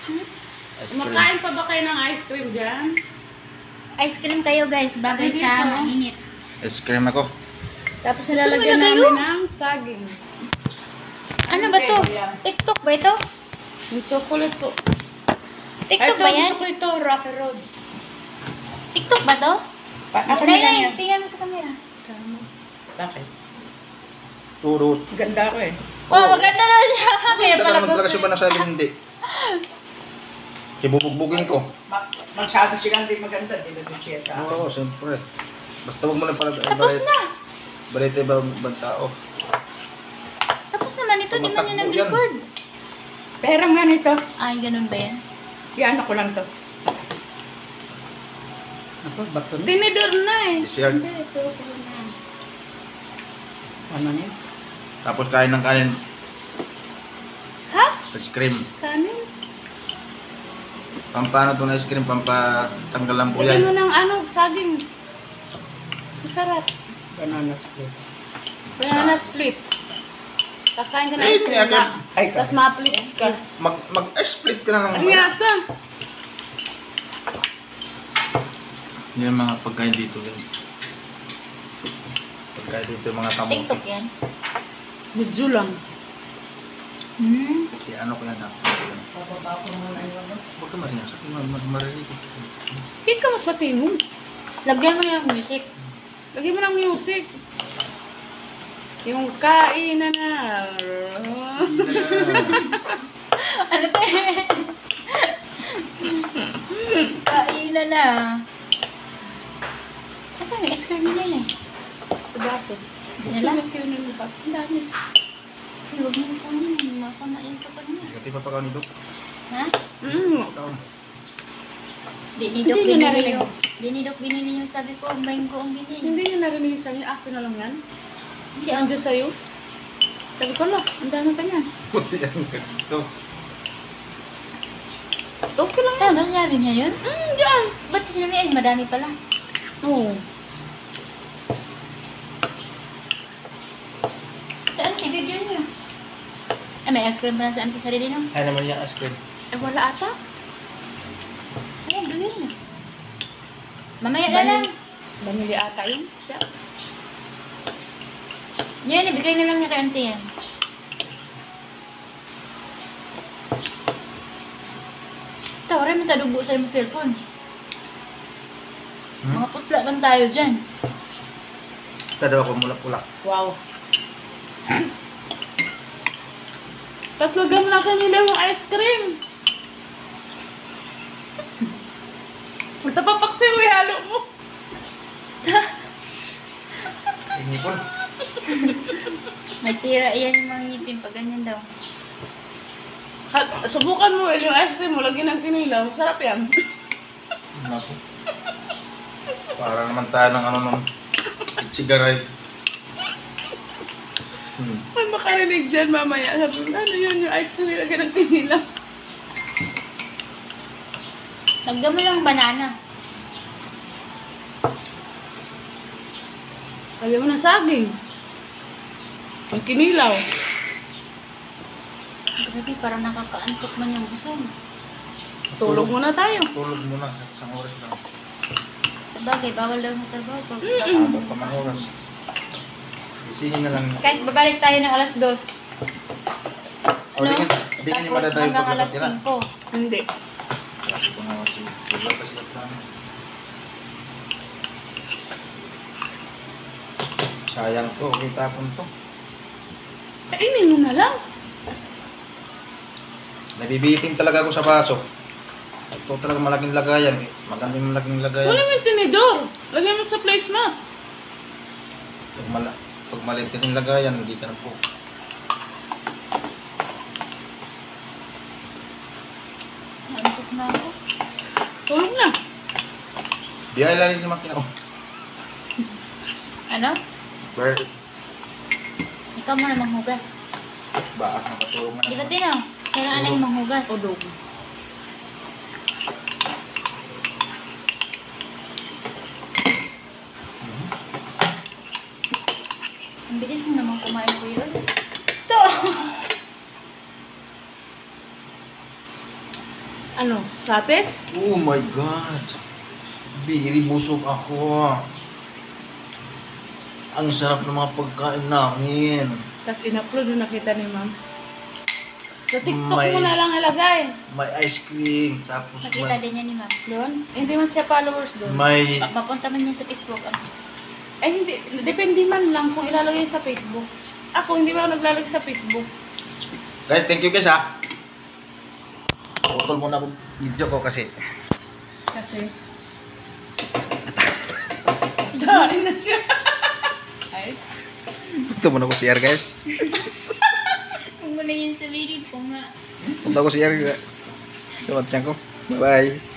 Ice cream. Makain pa ba kayo ng ice cream dyan? Ice cream kayo guys, bagay Pwede sa ito. mainit. Ice cream ako. Tapos nilalagyan Ito, namin ng saging. Ano ba to? TikTok ba ito? Yung chocolate to. TikTok ba yan? Gusto ko ito, Rocky Road. TikTok ba to? Ako na lang yan. Tingnan mo sa camera. Bakit? Turot. Ganda ako eh. Wow, maganda na siya. Kaya pala po. Maglakas yung ba nasabi hindi? Ibubugbugin ko. Magsabi sila hindi maganda, di na siya sa akin. Oo, siyempre. Basta huwag mo lang pala Tapos na. balite ba bang tao? Tapos naman ito, di man Tumatakbo yung nag-record. Pera nga nito. Ay, ganun ba yan? Yan ako lang to. Ako, bato na. Tinidor na eh. Dessert. Hindi, ito ko na. Ano niya? Tapos kain ng kanin. Ha? Ice cream. Kanin? Pampano to na ice cream? Pampatanggal lang po Lagyan mo yan. ng ano, saging. Masarap. Banana split. Banana split. Kakain ka ng Eh, ice cream kaya- na. Ay, Tapos sorry. ma-plits ka. Mag-split ka na lang. Ang yasa. Yan ang mga pagkain dito. Pagkain dito yung mga kamote. TikTok yan. Medyo lang. Kaya ano ko yan ha? Bababa ko muna yung ano. Huwag ka marinig. Marinig ko. Hindi ka magpatingin. Lagyan mo yung music. Lagyan mo ng music. Yung kainan na. Ano to Kainan na. Kasi may ice cream na yun eh. Ito baso. Gusto Dinala? lang kayo ng lupa. Ang dami. Ay, huwag mo ito naman. Masama yan sa kanya. Hindi pa pa ni Dok. Ha? Taon. Di ni Doc Hindi niya binili narinig. yung... Di ni Doc binili yung sabi ko, ang bayin ko ang binili. Hindi niya narinig sa niya. Akin na lang yan. Hindi ang... Andiyan sa'yo. Sabi ko lang, ang dami pa niyan. Puti ang ganito. Okay lang yan. Talaga sabi niya yun? Diyan. Ba't sinabi ay madami pala? Oo. Saan i-video niyo? Ay, may ice cream pa na saan ko sarili no? Ay naman yung ice cream. Eh, wala ata. Ay, bigyan niyo. Mamaya na lang. Bamili ata yun. Siya. Yan, ibigay na lang niya kay auntie yan. Tawari mo tadubo sa yung cellphone. Mga putla lang tayo dyan. Tadaw ako mula-pula. Wow. Tapos lagyan mo na kanila yung ice cream. Magtapapaksiw, ihalo mo. Inipon. May sira iyan yung mga ngipin pag ganyan daw. Subukan mo yung ice cream mo, lagyan ng kinilaw. Sarap yan. Naku. Para naman tayo ng ano nung sigaray. May makarinig dyan mamaya. Sabi mo, ano yun yung ice cream, lagyan ng kinilaw. Lagyan mo lang banana. Lagyan mo ng saging. Ang kinilaw. Grabe, parang nakakaantok man yung busog. Tulog muna tayo. Tulog muna. Isang oras lang. Sa bagay, bawal daw ng trabaho. Pag Habang pa mang oras. Isingin na lang. kahit babalik tayo ng alas 2. O, di ka niyo Tapos madadayo hanggang pag alas nakatira. 5. Hindi. Kasi kung ako sila kasi at lang. Sayang to. Okay, tapon to. Kainin mo na lang. Nabibiting talaga ako sa baso. Ito talaga malaking lagayan. Magandang malaking lagayan. Wala mo yung tinidor. Lagyan mo sa placemat. Pag maliit kasing lagayan, hindi ka na po. Naantok na ako. Tulog na. Biyay lang yung makina ko. Ano? Bird. Ikaw muna manghugas. Baak nakatulong na Di ba naman. Tino? Kailangan na yung manghugas. Udog. Ang bilis mo naman kumain ko yun. Ito! Ano? Sates? Oh my God. Biri, busog ako. Ang sarap ng mga pagkain namin. Tapos in-upload yung nakita ni ma'am. Sa TikTok May- mo na lang ilagay. May ice cream, tapos Nakita din niya ni ma'am. Doon? Hindi man siya followers doon. may Papunta man niya sa Facebook. Eh hindi, depende man lang kung ilalagay sa Facebook. Ako, hindi ba ako naglalagay sa Facebook? guys, thank you guys ha. Putol muna ako video ko kasi Kasi... Dahil na siya. Ay. ito muna ko CR guys. Kung muna yun sa video ko nga. Punta ko CR sa WhatsApp ko. Bye bye.